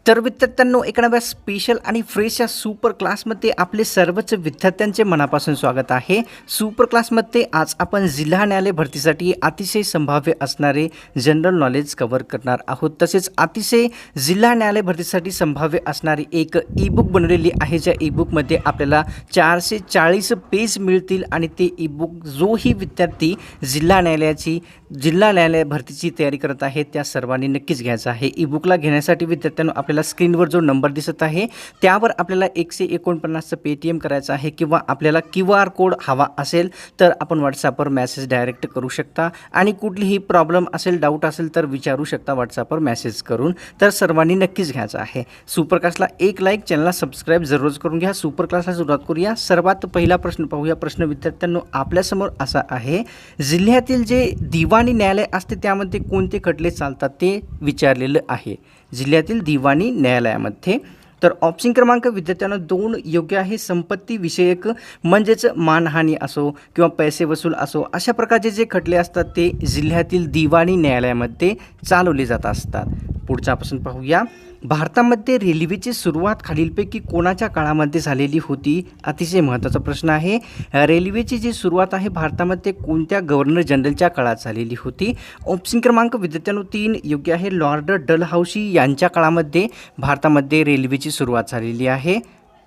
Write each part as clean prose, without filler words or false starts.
तर विद्यार्थ्यांनो, एका नव्या स्पेशल आणि फ्रेश या सुपर क्लासमध्ये आपले सर्वच विद्यार्थ्यांचे मनापासून स्वागत आहे। सुपर क्लासमध्ये आज आपण जिल्हा न्यायालय भरतीसाठी अतिशय संभाव्य असणारे जनरल नॉलेज कव्हर करणार आहोत। तसेच अतिशय जिल्हा न्यायालय भरतीसाठी संभाव्य असणारी एक ई-बुक बनवलेली आहे, ज्या ई-बुकमध्ये आपल्याला 440 पेज मिळतील आणि ते ई-बुक जोही विद्यार्थी जिल्हा न्यायालय भरतीची तयारी करत आहेत त्या सर्वांनी नक्कीच घ्यायचं आहे। ई-बुकला घेण्यासाठी विद्यार्थ्यांनो आपल्याला स्क्रीनवर जो नंबर दिसत आहे त्यावर आपल्याला 149 पेटीएम करायचा आहे, किंवा आपल्याला QR कोड हवा असेल तर आपण व्हॉट्सॲपवर मेसेज डायरेक्ट करू शकता आणि कुठलीही प्रॉब्लेम असेल, डाऊट असेल तर विचारू शकता व्हॉट्सॲपवर मेसेज करून। तर सर्वांनी नक्कीच घ्यायचं आहे। सुपर क्लासला एक लाईक, चॅनलला सबस्क्राईब जरूर करून घ्या। सुपर क्लासला सुरुवात करूया। सर्वात पहिला प्रश्न पाहूया। प्रश्न विद्यार्थ्यांनो आपल्यासमोर असा आहे, जिल्ह्यातील जे दिवाणी न्यायालय असते त्यामध्ये कोणते खटले चालतात ते विचारलेलं आहे। जिल्ह्यातील दिवाणी न्यायालयामध्ये तर ऑप्शन क्रमांक विद्यार्थ्यांना 2 योग्य आहे। संपत्ती विषयक म्हणजेच मानहानी असो किंवा पैसे वसूल असो, अशा प्रकारचे जे खटले असतात ते जिल्ह्यातील दिवाणी न्यायालयामध्ये चालवले जात असतात। पुढच्यापासून पाहूया। भारतामध्ये रेल्वेची सुरुवात खालीलपैकी कोणाच्या काळामध्ये झालेली होती? अतिशय महत्त्वाचा प्रश्न आहे। रेल्वेची जी सुरुवात आहे भारतामध्ये कोणत्या गव्हर्नर जनरलच्या काळात झालेली होती? ऑप्शन क्रमांक विद्यार्थ्यांनो 3 योग्य आहे। लॉर्ड डलहौसी यांच्या काळामध्ये भारतामध्ये रेल्वेची सुरुवात झालेली आहे।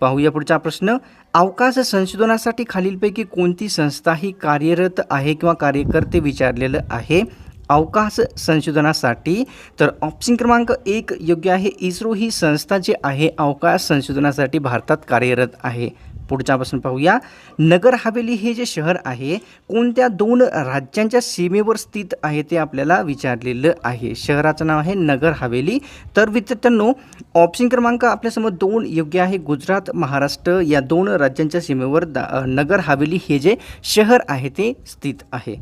पाहूया पुढचा प्रश्न। अवकाश संशोधनासाठी खालीलपैकी कोणती संस्था ही कार्यरत आहे किंवा कार्यकर्ते विचारलेलं आहे? अवकाश संशोधनासाठी तर ऑप्शन क्रमांक 1 योग्य आहे। इस्रो ही संस्था जी आहे अवकाश संशोधनासाठी भारतात कार्यरत आहे। पुढच्यापासून पाहूया। नगर हवेली हे जे शहर आहे कोणत्या 2 राज्यांच्या सीमेवर स्थित आहे ते आपल्याला विचारलेलं आहे। शहराचं नाव आहे नगर हवेली। तर विद्यार्थ्यांनो ऑप्शन क्रमांक आपल्यासमोर 2 योग्य आहे। गुजरात, महाराष्ट्र या 2 राज्यांच्या सीमेवर नगर हवेली हे जे शहर आहे ते स्थित आहे।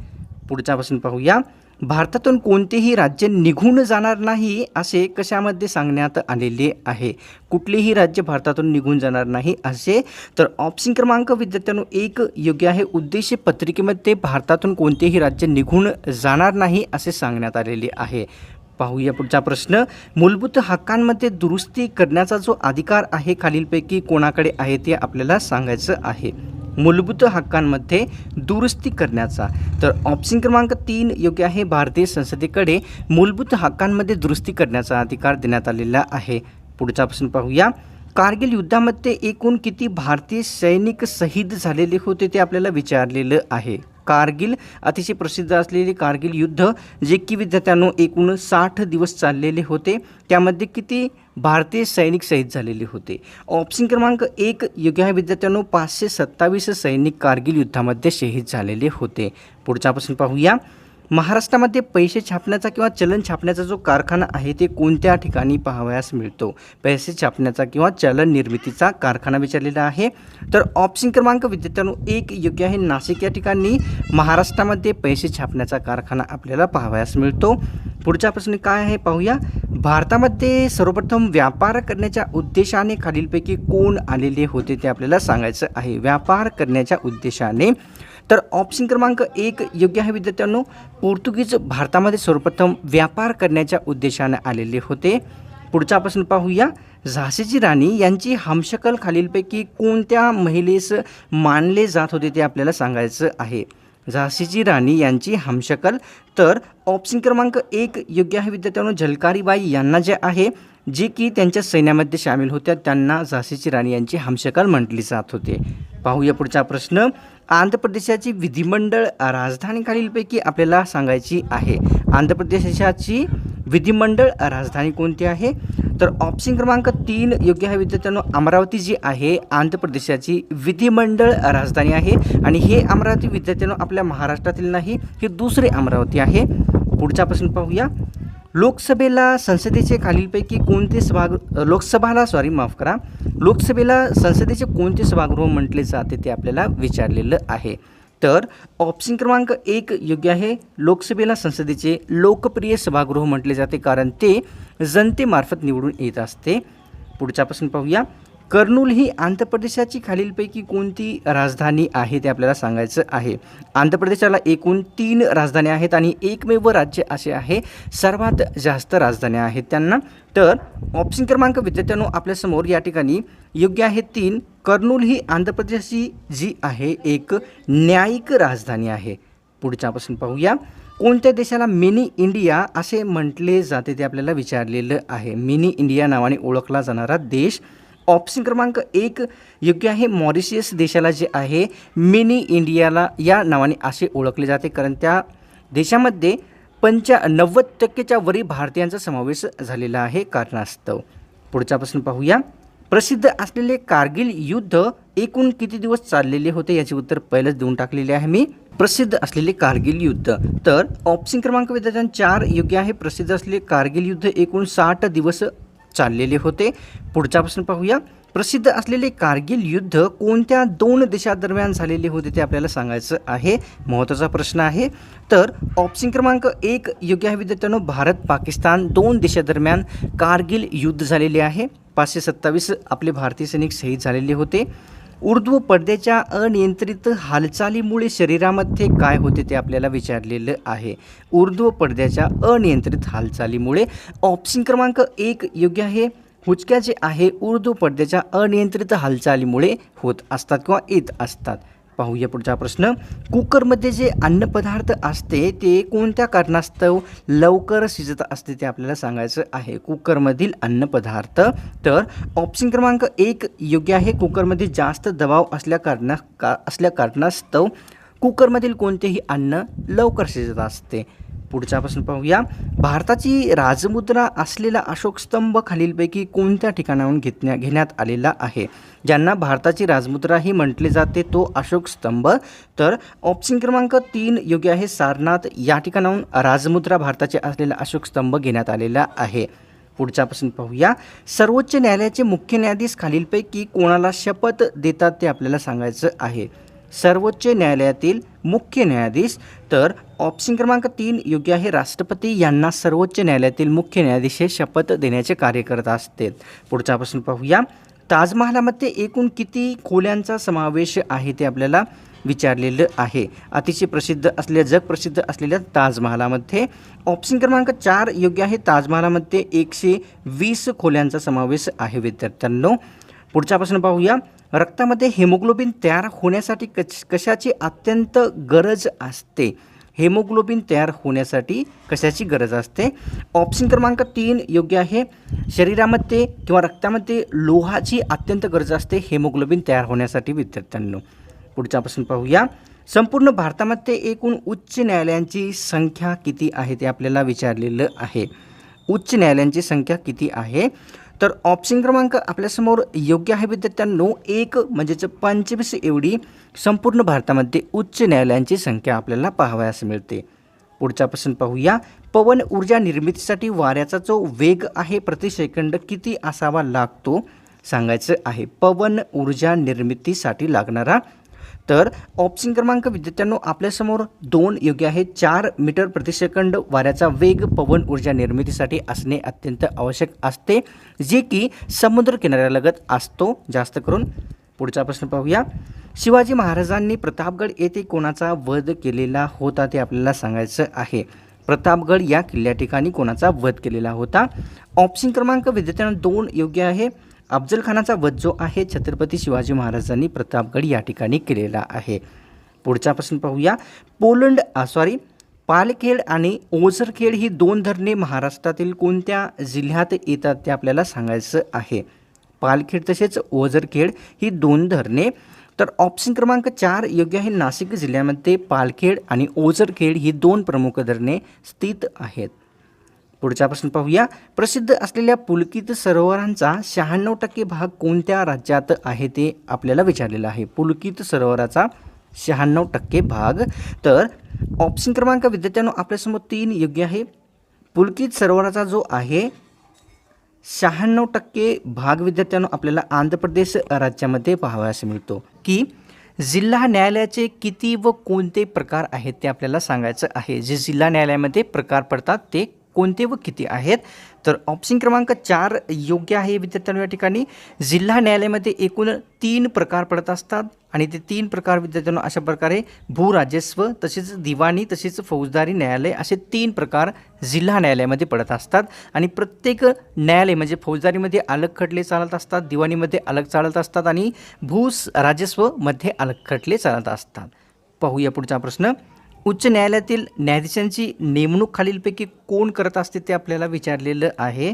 पुढच्यापासून पाहूया। भारतातून कोणतेही राज्य निघून जाणार नाही असे कशामध्ये सांगण्यात आलेले आहे? कुठलेही राज्य भारतातून निघून जाणार नाही असे तर ऑप्शन क्रमांक विद्यार्थ्यांनो 1 योग्य आहे। उद्देश पत्रिकेमध्ये भारतातून कोणतेही राज्य निघून जाणार नाही असे सांगण्यात आलेले आहे। पाहूया पुढचा प्रश्न। मूलभूत हक्कांमध्ये दुरुस्ती करण्याचा जो अधिकार आहे खालीलपैकी कोणाकडे आहे ते आपल्याला सांगायचं आहे। मूलभूत हक्कांमध्ये दुरुस्ती करण्याचा तर ऑप्शन क्रमांक 3 योग्य आहे। भारतीय संसदेकडे मूलभूत हक्कांमध्ये दुरुस्ती करण्याचा अधिकार देण्यात आलेला आहे। पुढचा प्रश्न पाहूया। कारगिल युद्धामध्ये एकूण किती भारतीय सैनिक शहीद झालेले होते ते आपल्याला विचारलेलं आहे। कारगिल अतिशय प्रसिद्ध असलेले कारगिल युद्ध जे की विद्यार्थ्यांनो एकूण 60 दिवस चाललेले होते, त्यामध्ये किती भारतीय सैनिक शहीद झालेले होते? ऑप्शन क्रमांक 1 योग्य आहे विद्यार्थ्यांनो 527 सैनिक कारगिल युद्धामध्ये शहीद झालेले होते। पुढचा प्रश्न पाहूया। महाराष्ट्रामध्ये पैसे छापण्याचा किंवा चलन छापण्याचा जो कारखाना आहे ते कोणत्या ठिकाणी पाहावयास मिळतो? पैसे छापण्याचा किंवा चलन निर्मितीचा कारखाना विचारलेला आहे। तर ऑप्शन क्रमांक विद्यार्थ्यांनो 1 योग्य आहे। नाशिक या ठिकाणी महाराष्ट्रामध्ये पैसे छापण्याचा कारखाना आपल्याला पाहावयास मिळतो। पुढचा प्रश्न काय आहे पाहूया। भारतामध्ये सर्वप्रथम व्यापार करण्याच्या उद्देशाने खालीलपैकी कोण आलेले होते ते आपल्याला सांगायचं आहे। व्यापार करण्याच्या उद्देशाने तर ऑप्शन क्रमांक 1 योग्य आहे विद्यार्थ्यांनो। पोर्तुगीज भारतामध्ये सर्वप्रथम व्यापार करण्याच्या उद्देशाने आलेले होते। पुढचा प्रश्न पाहूया। झाशीची राणी यांची हमशक्ल खालीलपैकी कोणत्या महिलेस मानले जात होते ते आपल्याला सांगायचं आहे। झाशीची राणी यांची हमशक्ल तर ऑप्शन क्रमांक 1 योग्य आहे विद्यार्थ्यांनो। झलकारीबाई यांना जे आहे जे की त्यांच्या सैन्यामध्ये सामील होत्या त्यांना झाशीची राणी यांची हमशक्ल म्हटली जात होते। पाहूया पुढचा प्रश्न। आंध्र प्रदेशाची विधिमंडळ राजधानी खालीलपैकी आपल्याला सांगायची आहे। आंध्र प्रदेशाची विधिमंडळ राजधानी कोणती आहे? तर ऑप्शन क्रमांक 3 योग्य आहे विद्यार्थ्यांनो। अमरावती जी आहे आंध्र प्रदेशाची विधिमंडळ राजधानी आहे आणि हे अमरावती विद्यार्थ्यांनो आपल्या महाराष्ट्रातील नाही, हे दुसरे अमरावती आहे। पुढचा प्रश्न पाहूया। लोकसभेला संसदेचे खालीलपैकी कोणते लोकसभेला संसदेचे कोणते सभागृह म्हटले जाते ते आपल्याला विचारलेलं आहे। तर ऑप्शन क्रमांक 1 योग्य आहे। लोकसभेला संसदेचे लोकप्रिय सभागृह म्हटले जाते कारण ते जनतेमार्फत निवडून येत असते। पुढचा प्रश्न पाहूया। कर्नूल ही आंध्र प्रदेशाची खालीलपैकी कोणती राजधानी आहे ते आपल्याला सांगायचं आहे. आंध्र प्रदेशाला एकूण 3 राजधान्या आहेत आणि एकमेव राज्य असे आहे सर्वात जास्त राजधान्या आहेत त्यांना. तर ऑप्शन क्रमांक विद्यार्थ्यांनो आपल्यासमोर या ठिकाणी योग्य आहे 3. कर्नूल ही आंध्र प्रदेशाची जी आहे एक न्यायिक राजधानी आहे. पुढच्यापासून पाहूया. कोणत्या देशाला मिनी इंडिया असे म्हटले जाते ते आपल्याला विचारलेलं आहे. मिनी इंडिया नावाने ओळखला जाणारा देश. ऑप्शन क्रमांक 1 योग्य आहे. मॉरिशियस देशाला जे आहे मिनी इंडियाला या नावाने असे ओळखले जाते, कारण त्या देशामध्ये 90% वरील भारतीयांचा समावेश झालेला आहे कारणास्तव. पुढच्यापासून पाहूया. प्रसिद्ध असलेले कारगिल युद्ध एकूण किती दिवस चाललेले होते याचे उत्तर पहिलेच देऊन टाकलेले आहे मी. प्रसिद्ध असलेले कारगिल युद्ध, तर ऑप्शन क्रमांक विद्यार्थ्यांनो 4 योग्य आहे. प्रसिद्ध असलेले कारगिल युद्ध एकूण 60 दिवस चाललेले होते. पुढच्यापासून पाहूया. प्रसिद्ध असलेले कारगिल युद्ध कोणत्या 2 देशांदरम्यान झालेले होते ते आपल्याला सांगायचं आहे. महत्त्वाचा प्रश्न आहे. तर ऑप्शन क्रमांक 1 योग्य आहे विद्यार्थ्यांनो. भारत पाकिस्तान 2 देशांदरम्यान कारगिल युद्ध झालेले आहे. 527 आपले भारतीय सैनिक शहीद झालेले होते. ऊर्ध्व पडद्याच्या अनियंत्रित हालचालीमुळे शरीरामध्ये काय होते ते आपल्याला विचारलेलं आहे. ऊर्ध्व पडद्याच्या अनियंत्रित हालचालीमुळे ऑप्शन क्रमांक 1 योग्य आहे. हुचक्या जे आहे ऊर्ध्व पडद्याच्या अनियंत्रित हालचालीमुळे होत असतात किंवा येत असतात. पाहूया पुढचा प्रश्न. कुकरमध्ये जे अन्नपदार्थ असते ते कोणत्या कारणास्तव लवकर शिजत असते ते आपल्याला सांगायचं आहे. कुकरमधील अन्नपदार्थ, तर ऑप्शन क्रमांक 1 योग्य आहे. कुकरमध्ये जास्त दबाव असल्या कारणास्तव कुकरमधील कोणतेही अन्न लवकर शिजत असते. पुढच्यापासून पाहूया. भारताची राजमुद्रा असलेला अशोक स्तंभ खालीलपैकी कोणत्या ठिकाणाहून घेण्यात आलेला आहे. ज्यांना भारताची राजमुद्राही म्हटले जाते तो अशोक स्तंभ. तर ऑप्शन क्रमांक 3 योग्य आहे. सारनाथ या ठिकाणाहून राजमुद्रा भारताचे असलेला अशोक स्तंभ घेण्यात आलेला आहे. पुढच्यापासून पाहूया. सर्वोच्च न्यायालयाचे मुख्य न्यायाधीश खालीलपैकी कोणाला शपथ देतात ते आपल्याला सांगायचं आहे. सर्वोच्च न्यायालयातील मुख्य न्यायाधीश, तर ऑप्शन क्रमांक 3 योग्य आहे. राष्ट्रपती यांना सर्वोच्च न्यायालयातील मुख्य न्यायाधीश हे शपथ देण्याचे कार्य करत असते. पुढच्यापासून पाहूया. ताजमहालामध्ये एकूण किती खोल्यांचा समावेश आहे ते आपल्याला विचारलेलं आहे. अतिशय प्रसिद्ध असलेल्या जगप्रसिद्ध असलेल्या ताजमहालामध्ये ऑप्शन क्रमांक 4 योग्य आहे. ताजमहालामध्ये 120 खोल्यांचा समावेश आहे विद्यार्थ्यांनो. पुढच्यापासून पाहूया. रक्तामध्ये हेमोग्लोबिन तयार होण्यासाठी कशाची अत्यंत गरज असते. हेमोग्लोबिन तयार होण्यासाठी कशाची गरज असते. ऑप्शन क्रमांक 3 योग्य आहे. शरीरामध्ये किंवा रक्तामध्ये लोहाची अत्यंत गरज असते हेमोग्लोबिन तयार होण्यासाठी विद्यार्थ्यांनो. पुढच्यापासून पाहूया. संपूर्ण भारतामध्ये एकूण उच्च न्यायालयांची संख्या किती आहे ते आपल्याला विचारलेलं आहे. उच्च न्यायालयांची संख्या किती आहे. तर ऑप्शन क्रमांक आपल्यासमोर योग्य आहे विद्यार्थ्यांनो. 1 म्हणजेच 25 एवढी संपूर्ण भारतामध्ये उच्च न्यायालयांची संख्या आपल्याला पाहावयास मिळते. पुढच्यापासून पाहूया. पवन ऊर्जा निर्मितीसाठी वाऱ्याचा जो वेग आहे प्रति सेकंद किती असावा लागतो सांगायचं आहे. पवन ऊर्जा निर्मितीसाठी लागणारा, तर ऑप्शन क्रमांक विद्यार्थ्यांनो आपल्यासमोर 2 योग्य आहे. 4 मीटर प्रति सेकंद वाऱ्याचा वेग पवन ऊर्जा निर्मितीसाठी असणे अत्यंत आवश्यक असते, जे की समुद्र किनाऱ्यालगत असतो जास्त करून. पुढचा प्रश्न पाहूया. शिवाजी महाराजांनी प्रतापगड येथे कोणाचा वध केलेला होता ते आपल्याला सांगायचं आहे. प्रतापगड या किल्ल्या ठिकाणी कोणाचा वध केलेला होता. ऑप्शन क्रमांक विद्यार्थ्यांना 2 योग्य आहे. अफजल खानाचा वध जो आहे छत्रपती शिवाजी महाराजांनी प्रतापगड या ठिकाणी केलेला आहे. पुढचा प्रश्न पाहूया. पालखेड आणि ओझरखेड ही 2 धरणे महाराष्ट्रातील कोणत्या जिल्ह्यात येतात ते आपल्याला सांगायचं आहे. पालखेड तसेच ओझरखेड ही 2 धरणे, तर ऑप्शन क्रमांक 4 योग्य आहे. नाशिक जिल्ह्यामध्ये पालखेड आणि ओझरखेड ही 2 प्रमुख धरणे स्थित आहेत. पुढचा प्रश्न पाहूया. प्रसिद्ध असलेल्या पुलकित सरोवरांचा 96% भाग कोणत्या राज्यात आहे ते आपल्याला विचारलेलं आहे. पुलकित सरोवराचा 96% भाग, तर ऑप्शन क्रमांक विद्यार्थ्यांनो आपल्यासमोर 3 योग्य आहे. पुलकित सरोवराचा जो आहे 96% भाग विद्यार्थ्यांनो आपल्याला आंध्र प्रदेश राज्यामध्ये पाहावयास मिळतो. की जिल्हा न्यायालयाचे किती व कोणते प्रकार आहेत ते आपल्याला सांगायचं आहे. जे जिल्हा न्यायालयामध्ये प्रकार पडतात ते कोणते व किती आहेत. तर ऑप्शन क्रमांक 4 योग्य आहे विद्यार्थ्यांनो. या ठिकाणी जिल्हा न्यायालयामध्ये एकूण 3 प्रकार पडत असतात आणि ते 3 प्रकार विद्यार्थ्यांनो अशा प्रकारे भूराजस्व, तसेच दिवाणी, तसेच फौजदारी न्यायालय असे 3 प्रकार जिल्हा न्यायालयामध्ये पडत असतात. आणि प्रत्येक न्यायालय म्हणजे फौजदारीमध्ये अलग खटले चालत असतात, दिवाणीमध्ये अलग चालत असतात आणि राजस्वमध्ये अलग खटले चालत असतात. पाहूया पुढचा प्रश्न. उच्च न्यायालयातील न्यायाधीशांची नेमणूक खालीलपैकी कोण करत असते ते आपल्याला विचारलेलं आहे.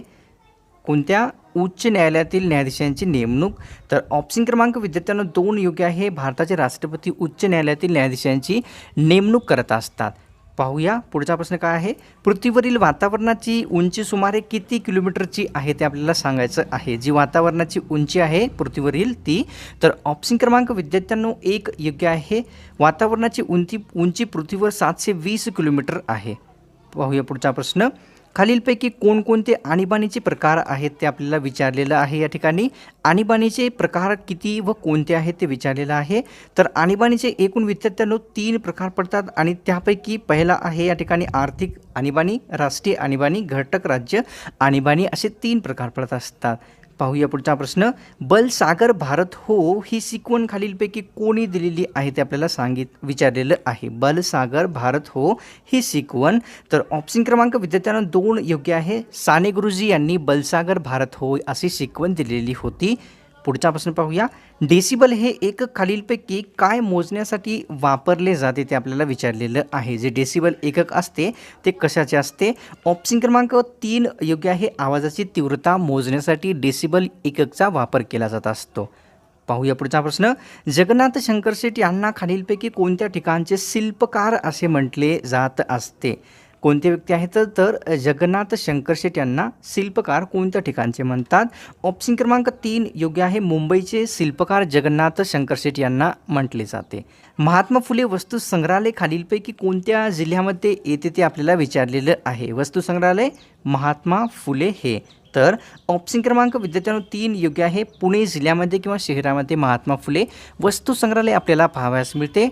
कोणत्या उच्च न्यायालयातील न्यायाधीशांची नेमणूक? तर ऑप्शन क्रमांक विद्यार्थ्यांना 2 योग्य आहे. भारताचे राष्ट्रपती उच्च न्यायालयातील न्यायाधीशांची नेमणूक करत असतात. पाहूया पुढचा प्रश्न काय आहे. पृथ्वीवरील वातावरणाची उंची सुमारे किती किलोमीटरची आहे ते आपल्याला सांगायचं आहे. जी वातावरणाची उंची आहे पृथ्वीवरील ती. तर ऑप्शन क्रमांक विद्यार्थ्यांनो 1 योग्य आहे. वातावरणाची उंची पृथ्वीवर 720 किलोमीटर आहे. पाहूया पुढचा प्रश्न. खालीलपैकी कोणकोणते आणीबाणीचे प्रकार आहेत ते आपल्याला विचारलेलं आहे. या ठिकाणी आणीबाणीचे प्रकार किती व कोणते आहेत ते विचारलेलं आहे. तर आणीबाणीचे एकूण विद्यार्थ्यांनो 3 प्रकार पडतात आणि त्यापैकी पहिला आहे या ठिकाणी आर्थिक आणीबाणी, राष्ट्रीय आणीबाणी, घटक राज्य आणीबाणी असे 3 प्रकार पडत असतात. पाहूया पुढचा प्रश्न. बलसागर भारत हो ही शिकवण खालीलपैकी कोणी दिलेली आहे ते आपल्याला विचारलेलं आहे. बलसागर भारत हो ही शिकवण. तर ऑप्शन क्रमांक विद्यार्थ्यांना 2 योग्य आहे. साने गुरुजी यांनी बलसागर भारत हो अशी शिकवण दिलेली होती. पुढचा प्रश्न पाहूया. डेसिबल हे एक खालीलपैकी काय मोजण्यासाठी वापरले जाते ते आपल्याला विचारलेलं आहे. जे डेसिबल एकक असते ते कशाचे असते? ऑप्शन क्रमांक 3 योग्य आहे. आवाजाची तीव्रता मोजण्यासाठी डेसिबल एककचा वापर केला जात असतो. पाहूया पुढचा प्रश्न. जगन्नाथ शंकरशेठ यांना खालीलपैकी कोणत्या ठिकाणचे शिल्पकार असे म्हटले जात असते? कोणते व्यक्ती आहेत? तर जगन्नाथ शंकरशेठ यांना शिल्पकार कोणत्या ठिकाणचे म्हणतात? ऑप्शन क्रमांक 3 योग्य आहे. मुंबईचे शिल्पकार जगन्नाथ शंकरशेठ यांना म्हटले जाते. महात्मा फुले वस्तुसंग्रहालय खालीलपैकी कोणत्या जिल्ह्यामध्ये येते ते आपल्याला विचारलेलं आहे. वस्तुसंग्रहालय महात्मा फुले हे. तर ऑप्शन क्रमांक विद्यार्थ्यांनो 3 योग्य आहे. पुणे जिल्ह्यामध्ये किंवा शहरामध्ये महात्मा फुले वस्तुसंग्रहालय आपल्याला पाहावयास मिळते.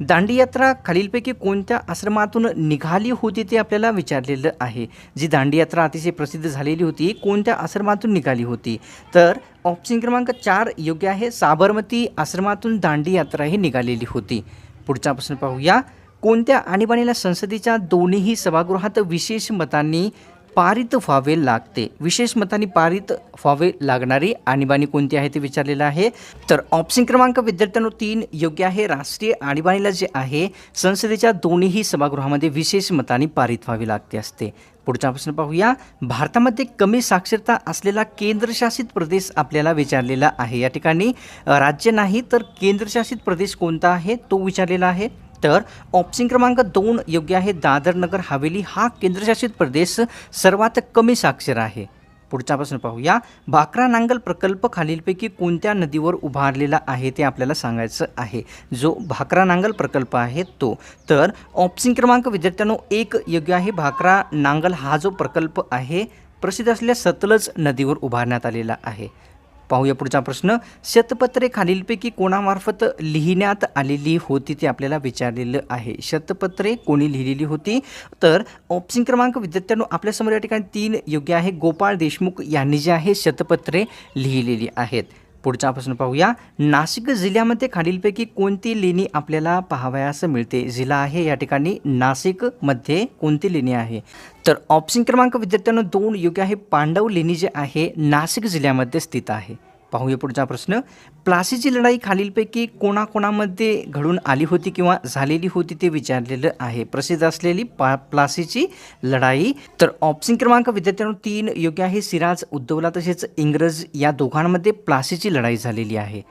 दांडीयात्रा खालीलपैकी कोणत्या आश्रमातून निघाली होती ते आपल्याला विचारलेलं आहे. जी दांडीयात्रा अतिशय प्रसिद्ध झालेली होती कोणत्या आश्रमातून निघाली होती? तर ऑप्शन क्रमांक 4 योग्य आहे. साबरमती आश्रमातून दांडीयात्रा ही निघालेली होती. पुढचा प्रश्न पाहूया. कोणत्या आणीबाणीला संसदेच्या दोन्ही सभागृहात विशेष मतांनी पारित व्हावे लागते? विशेष मतांनी पारित व्हावे लागणारी आणीबाणी कोणती आहे ते विचारलेलं आहे. तर ऑप्शन क्रमांक विद्यार्थ्यांनो 3 योग्य आहे. राष्ट्रीय आणीबाणीला जे आहे संसदेच्या दोन्ही सभागृहामध्ये विशेष मतांनी पारित व्हावी लागते असते. पुढचा प्रश्न पाहूया. भारतामध्ये कमी साक्षरता असलेला केंद्रशासित प्रदेश आपल्याला विचारलेला आहे. या ठिकाणी राज्य नाही तर केंद्रशासित प्रदेश कोणता आहे तो विचारलेला आहे. तर ऑप्शन क्रमांक 2 योग्य आहे. दादर नगर हवेली हा केंद्रशासित प्रदेश सर्वात कमी साक्षर आहे. पुढचा प्रश्न पाहूया. भाकरा नांगल प्रकल्प खालीलपैकी कोणत्या नदीवर उभारलेला आहे ते आपल्याला सांगायचं आहे. जो भाकरा नांगल प्रकल्प आहे तो. तर ऑप्शन क्रमांक विद्यार्थ्यांनो 1 योग्य आहे. भाकरा नांगल हा जो प्रकल्प आहे प्रसिद्ध असलेल्या सतलज नदीवर उभारण्यात आलेला आहे. पाहूया पुढचा प्रश्न. शतपत्रे खालीलपैकी कोणामार्फत लिहिण्यात आलेली होती ते आपल्याला विचारलेलं आहे. शतपत्रे कोणी लिहिलेली होती? तर ऑप्शन क्रमांक विद्यार्थ्यांनो आपल्यासमोर या ठिकाणी 3 योग्य आहे. गोपाळ देशमुख यांनी जे आहे शतपत्रे लिहिलेली आहेत. पुढचा प्रश्न पाहूया. नाशिक जिल्ह्यामध्ये खालीलपैकी कोणती लेणी आपल्याला पाहावयास मिळते? जिल्हा आहे या ठिकाणी नाशिकमध्ये कोणती लेणी आहे? तर ऑप्शन क्रमांक विद्यार्थ्यांनो 2 योग्य आहे. पांडव लेणी जे आहे नाशिक जिल्ह्यामध्ये स्थित आहे. पाहूया पुढचा प्रश्न. प्लासीची लढाई खालीलपैकी कोणाकोणामध्ये घडून आली होती किंवा झालेली होती ते विचारलेलं आहे. प्रसिद्ध असलेली प्लासीची लढाई. तर ऑप्शन क्रमांक विद्यार्थ्यांनो 3 योग्य आहे. सिराज उद्दौला तसेच इंग्रज या दोघांमध्ये प्लासीची लढाई झालेली आहे.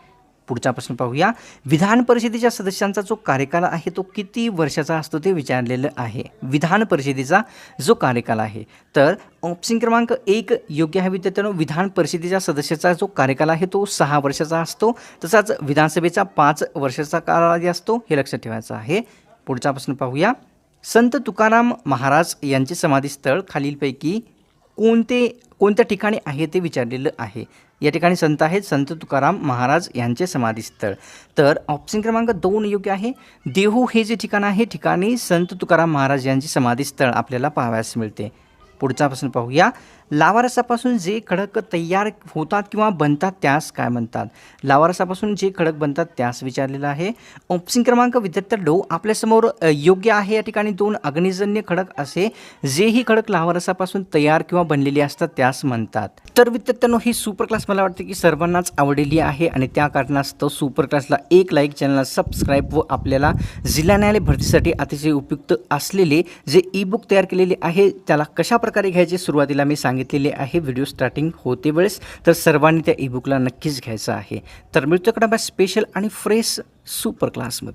पुढचा प्रश्न पाहूया. विधान परिषदेच्या सदस्यांचा जो कार्यकाल आहे तो किती वर्षाचा असतो ते विचारलेलं आहे. विधान परिषदेचा जो कार्यकाल आहे तर ऑप्शन क्रमांक 1 योग्य आहे विद्यार्थ्यांनो. विधान परिषदेच्या सदस्याचा जो कार्यकाल आहे तो 6 वर्षाचा असतो. तसाच विधानसभेचा 5 वर्षाचा कालावधी असतो हे लक्षात ठेवायचं आहे. पुढचा प्रश्न पाहूया. संत तुकाराम महाराज यांचे समाधीस्थळ खालीलपैकी कोणत्या ठिकाणी आहे ते विचारलेलं आहे. या ठिकाणी संत आहेत संत तुकाराम महाराज यांचे समाधीस्थळ. तर ऑप्शन क्रमांक 2 योग्य आहे. देहू हे जे ठिकाण आहे ठिकाणी संत तुकाराम महाराज यांचे समाधीस्थळ आपल्याला पाहावयास मिळते. पुढचा प्रश्न पाहूया. लावारसापासून जे खडक तयार होतात किंवा बनतात त्यास काय म्हणतात? लावारसापासून जे खडक बनतात त्यास विचारलेलं आहे. ऑप्शन क्रमांक विद्यार्थ्यांनो आपल्यासमोर योग्य आहे. या ठिकाणी 2 अग्निजन्य खडक असे जेही खडक लावारसापासून तयार किंवा बनलेले असतात त्यास म्हणतात. तर विद्यार्थ्यांनो ही सुपर क्लास मला वाटते की सर्वांनाच आवडलेली आहे आणि त्या कारणास्तव सुपर क्लासला एक लाईक, चॅनलला सबस्क्राईब व आपल्याला जिल्हा न्यायालय भरतीसाठी अतिशय उपयुक्त असलेले जे ई बुक तयार केलेले आहे त्याला कशा प्रकारे घ्यायचे सुरुवातीला मी सांगितलेले आहे व्हिडिओ स्टार्टिंग होते वेळेस. तर सर्वांनी त्या ई बुकला नक्कीच घ्यायचं आहे. तर मिळतो स्पेशल आणि फ्रेश सुपर क्लासमध्ये.